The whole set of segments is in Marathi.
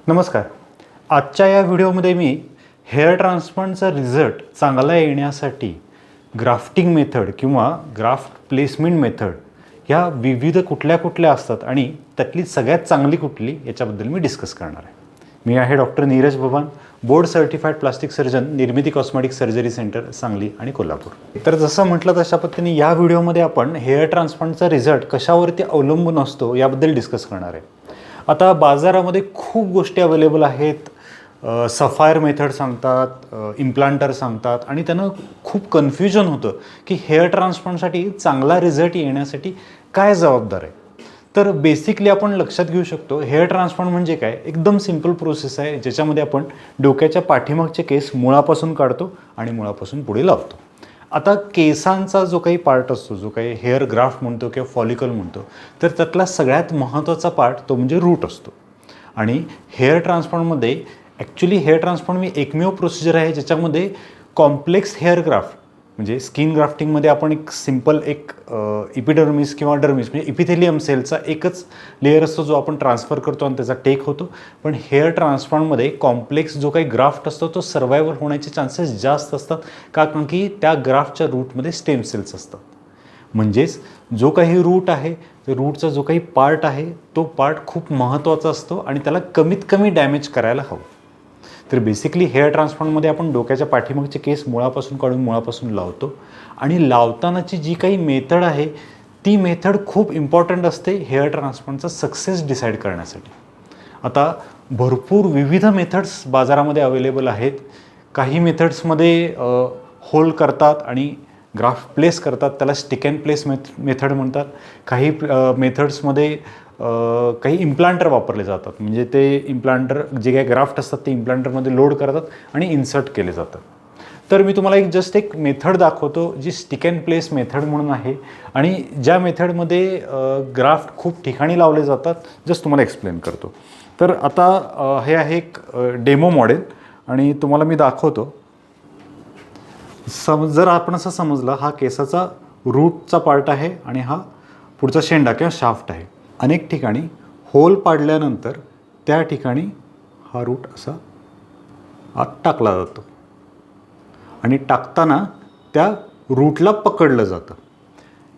नमस्कार. आजच्या या व्हिडिओमध्ये मी हेअर ट्रान्सप्लांटचा रिझल्ट चांगला येण्यासाठी ग्राफ्टिंग मेथड किंवा ग्राफ्ट प्लेसमेंट मेथड ह्या विविध कुठल्या असतात आणि त्यातली सगळ्यात चांगली कुठली याच्याबद्दल मी डिस्कस करणार आहे. मी आहे डॉक्टर नीरज भवान, बोर्ड सर्टिफाईड प्लास्टिक सर्जन, निर्मिती कॉस्मेटिक सर्जरी सेंटर, सांगली आणि कोल्हापूर. तर जसं म्हटलं तशा पद्धतीने या व्हिडिओमध्ये आपण हेअर ट्रान्सप्लांटचा रिझल्ट कशावरती अवलंबून असतो याबद्दल डिस्कस करणार आहे. आता बाजारामध्ये खूप गोष्टी अवेलेबल आहेत. सफायर मेथड सांगतात, इम्प्लांटर सांगतात आणि त्यांना खूप कन्फ्युजन होतं की हेअर ट्रान्सप्लांटसाठी चांगला रिझल्ट येण्यासाठी काय जबाबदार आहे. तर बेसिकली आपण लक्षात घेऊ शकतो हेअर ट्रान्सप्लांट म्हणजे काय, एकदम सिंपल प्रोसेस आहे ज्याच्यामध्ये आपण डोक्याच्या पाठीमागचे केस मुळापासून काढतो आणि मुळापासून पुढे लावतो. आता केसांचा जो काही पार्ट असतो, जो काही हेअर ग्राफ्ट म्हणतो किंवा फॉलिकल म्हणतो, तर त्यातला सगळ्यात महत्त्वाचा पार्ट तो म्हणजे रूट असतो. आणि हेअर ट्रान्सप्लांटमध्ये ॲक्च्युली हेअर ट्रान्सप्लांट ही एकमेव प्रोसिजर आहे ज्याच्यामध्ये कॉम्प्लेक्स हेअर ग्राफ्ट म्हणजे स्किन ग्राफ्टिंगमध्ये आपण एक सिम्पल इपिडर्मिस किंवा डर्मिस म्हणजे इपिथेलियम सेलचा एकच लेअर असतो जो आपण ट्रान्सफर करतो आणि त्याचा टेक होतो. पण हेअर ट्रान्सप्लांटमध्ये कॉम्प्लेक्स जो काही ग्राफ्ट असतो तो सर्वायवल होण्याचे चान्सेस जास्त असतात, कारण की त्या ग्राफ्टच्या रूटमध्ये स्टेम सेल्स असतात. म्हणजेच जो काही रूट आहे, ते रूटचा जो काही पार्ट आहे तो पार्ट खूप महत्त्वाचा असतो आणि त्याला कमीत कमी डॅमेज करायला हवं. तर बेसिकली हेअर ट्रान्सप्लांटमध्ये आपण डोक्याच्या पाठीमागचे केस मुळापासून काढून मुळापासून लावतो आणि लावतानाची जी काही मेथड आहे ती मेथड खूप इम्पॉर्टंट असते हेअर ट्रान्सप्लांटचा सक्सेस डिसाईड करण्यासाठी. आता भरपूर विविध मेथड्स बाजारामध्ये अवेलेबल आहेत. काही मेथड्समध्ये होल करतात आणि ग्राफ्ट प्लेस करतात, त्याला स्टिक अँड प्लेस मेथड म्हणतात. काही मेथड्समध्ये काही इम्प्लांटर वापरले जातात, म्हणजे ते इम्प्लांटर जे काही ग्राफ्ट असतात ते इम्प्लांटरमध्ये लोड करतात आणि इन्सर्ट केले जातात. तर मी तुम्हाला एक मेथड दाखवतो जी स्टिक अँड प्लेस मेथड म्हणून आहे आणि ज्या मेथडमध्ये ग्राफ्ट खूप ठिकाणी लावले जातात. जस्ट तुम्हाला एक्सप्लेन करतो. तर आता हे आहे एक डेमो मॉडेल आणि तुम्हाला मी दाखवतो. जर आपण असं समजलं, हा केसाचा रूटचा पार्ट आहे आणि हा पुढचा शेंडा किंवा शाफ्ट आहे. अनेक ठिकाणी होल पाडल्यानंतर त्या ठिकाणी हा रूट असा आत टाकला जातो आणि टाकताना त्या रूटला पकडलं जातं.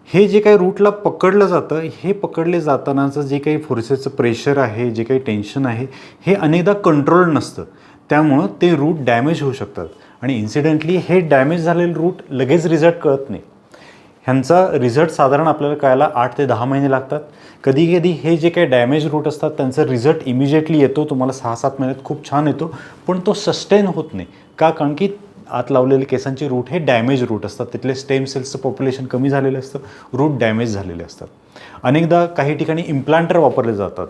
हे जे काही रूटला पकडलं जातं, हे पकडले जातानाचं जे काही फोर्सेसचं प्रेशर आहे, जे काही टेन्शन आहे, हे अनेकदा कंट्रोल नसतं. त्यामुळं ते रूट डॅमेज होऊ शकतात आणि इन्सिडेंटली हे डॅमेज झालेलं रूट लगेच रिझल्ट कळत नाही. ह्यांचा रिझल्ट साधारण आपल्याला कळायला 8 ते 10 महिने लागतात. कधी कधी हे जे काही डॅमेज रूट असतात त्यांचा रिझल्ट इमिजिएटली येतो, तुम्हाला 6-7 महिन्यात खूप छान येतो, पण तो सस्टेन होत नाही. कारण की आत लावलेले केसांचे रूट हे डॅमेज रूट असतात, तिथले स्टेम सेल्सचं पॉप्युलेशन कमी झालेलं असतं, रूट डॅमेज झालेले असतात. अनेकदा काही ठिकाणी इम्प्लांटर वापरले जातात.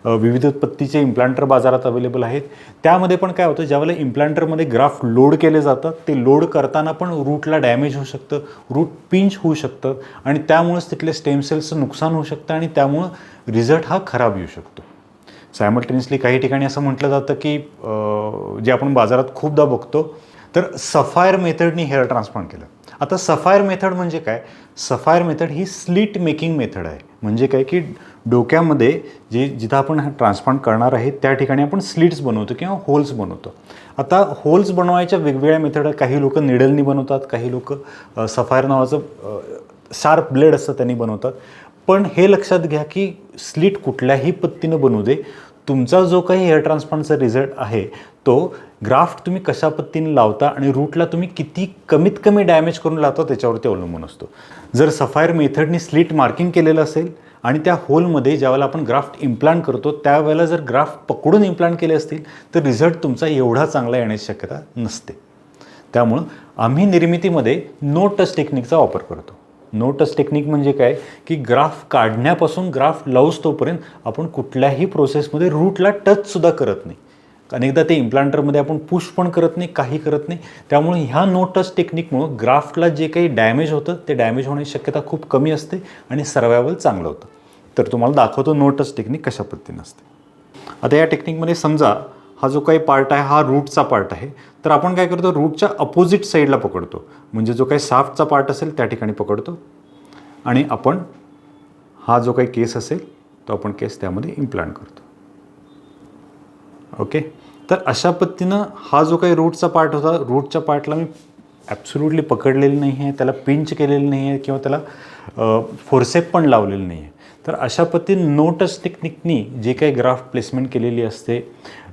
विविध पद्धतीचे इम्प्लांटर बाजारात अवेलेबल आहेत. त्यामध्ये पण काय होतं, ज्यावेळेला इम्प्लांटरमध्ये ग्राफ्ट लोड केले जातात, ते लोड करताना पण रूटला डॅमेज होऊ शकतं, रूट पिंच होऊ शकतं आणि त्यामुळेच तिथले स्टेम सेल्सचं नुकसान होऊ शकतं आणि त्यामुळं रिझल्ट हा खराब येऊ शकतो. सायमल्टेनियसली काही ठिकाणी असं म्हटलं जातं की जे आपण बाजारात खूपदा बघतो, तर सफायर मेथडनी हेअर ट्रान्सप्लांट केलं. आता सफायर मेथड म्हणजे काय, सफायर मेथड ही स्लिट मेकिंग मेथड आहे. म्हणजे काय की डोक्यामध्ये जिथं आपण ट्रान्सप्लांट करणार आहे त्या ठिकाणी आपण स्लिट्स बनवतो किंवा होल्स बनवतो. आता होल्स बनवायच्या वेगवेगळ्या मेथड आहेत. काही लोक निडलनी बनवतात, काही लोक सफायर नावाचं शार्प ब्लेड असतं त्यांनी बनवतात. पण हे लक्षात घ्या की स्लिट कुठल्याही पद्धतीनं बनवू दे, तुमचा जो काही हेअर ट्रान्सप्लांटचा रिझल्ट आहे तो ग्राफ्ट तुम्ही कशा पद्धतीने लावता आणि रूटला तुम्ही किती कमीत कमी डॅमेज करून लावता त्याच्यावरती अवलंबून असतो. जर सफायर मेथडनी स्लिट मार्किंग केलेलं असेल आणि त्या होलमध्ये ज्यावेळेला आपण ग्राफ्ट इम्प्लांट करतो त्यावेळेला जर ग्राफ्ट पकडून इम्प्लांट केले असतील तर रिझल्ट तुमचा एवढा चांगला येण्याची शक्यता नसते. त्यामुळं आम्ही निर्मितीमध्ये नो टच टेक्निकचा वापर करतो. नो टच टेक्निक म्हणजे काय की ग्राफ्ट काढण्यापासून ग्राफ्ट लावूस तोपर्यंत आपण कुठल्याही प्रोसेसमध्ये रूटला टचसुद्धा करत नाही. अनेकदा ते इम्प्लांटरमध्ये आपण पुश पण करत नाही, काही करत नाही. त्यामुळे ह्या नो टच टेक्निकमुळं ग्राफ्टला जे काही डॅमेज होतं ते डॅमेज होण्याची शक्यता खूप कमी असते आणि सर्वायवल चांगलं होतं. तर तुम्हाला दाखवतो नो टच टेक्निक कशा पद्धतीने असते. आता या टेक्निकमध्ये समजा हा जो काही पार्ट आहे हा रूटचा पार्ट आहे, तर आपण काय करतो, रूटच्या अपोजिट साईडला पकडतो. म्हणजे जो काही शाफ्टचा पार्ट असेल त्या ठिकाणी पकडतो आणि आपण हा जो काही केस असेल तो आपण केस त्यामध्ये इम्प्लांट करतो. ओके. तर अशा पद्धतीनं हा जो काही रूटचा पार्ट होता, रूटच्या पार्टला मी ॲब्सोल्युटली पकडलेलं नाही आहे, त्याला पिंच केलेलं नाही आहे किंवा त्याला फोरसेप पण लावलेलं नाही आहे. तर अशा पद्धतीने नो टच टेक्निकनी जे काही ग्राफ्ट प्लेसमेंट केलेली असते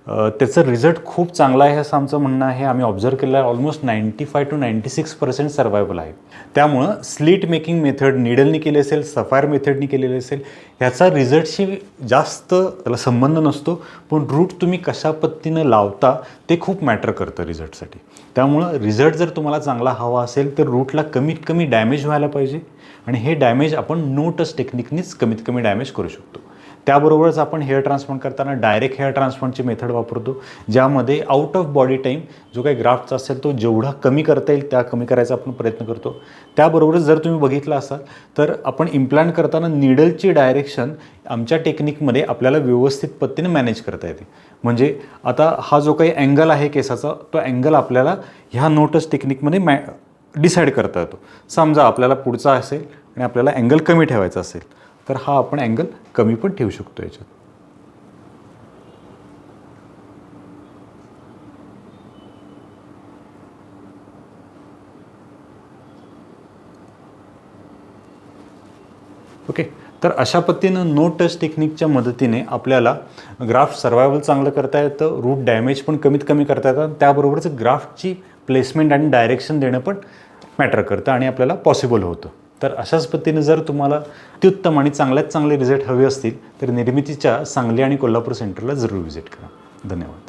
त्याचं रिझल्ट खूप चांगला आहे असं आमचं म्हणणं आहे. आम्ही ऑब्झर्व केलं आहे ऑलमोस्ट 95 to 96% सर्वायवल आहे. त्यामुळं स्लीट मेकिंग मेथड निडलनी केली असेल, सफायर मेथडनी केलेली असेल, ह्याचा रिझल्टशी जास्त त्याला संबंध नसतो, पण रूट तुम्ही कशा पद्धतीनं लावता ते खूप मॅटर करतं रिझल्टसाठी. त्यामुळं रिझल्ट जर तुम्हाला चांगला हवा असेल तर रूटला कमीत कमी डॅमेज व्हायला पाहिजे आणि हे डॅमेज आपण नो टच टेक्निकनीच कमीत कमी डॅमेज करू शकतो. त्याबरोबरच आपण हेअर ट्रान्सप्लांट करताना डायरेक्ट हेअर ट्रान्सप्लांटची मेथड वापरतो, ज्यामध्ये आउट ऑफ बॉडी टाईम जो काही ग्राफ्टचा असेल तो जेवढा कमी करता येईल त्या कमी करायचा आपण प्रयत्न करतो. त्याबरोबरच जर तुम्ही बघितलं असाल तर आपण इम्प्लांट करताना निडलची डायरेक्शन आमच्या टेक्निकमध्ये आपल्याला व्यवस्थित पद्धतीने मॅनेज करता येते. म्हणजे आता हा जो काही अँगल आहे केसाचा, तो अँगल आपल्याला ह्या नो टच टेक्निकमध्ये डिसाईड करता येतो. समजा आपल्याला पुढचा असेल आणि आपल्याला अँगल कमी ठेवायचा असेल तर हा आपण अँगल कमी पण ठेवू शकतो याच्यात. ओके. तर अशा पद्धतीनं नो टच टेक्निकच्या मदतीने आपल्याला ग्राफ्ट सर्वायवल चांगलं करता येतं, रूट डॅमेज पण कमीत कमी करता येतं, त्याबरोबरच ग्राफ्टची प्लेसमेंट आणि डायरेक्शन देणं पण मॅटर करतं आणि आपल्याला पॉसिबल होतं. तर अशाच पद्धतीने जर तुम्हाला अत्युत्तम आणि चांगल्यात चांगले रिझल्ट हवे असतील तर निर्मितीच्या सांगली आणि कोल्हापूर सेंटरला जरूर व्हिजिट करा. धन्यवाद.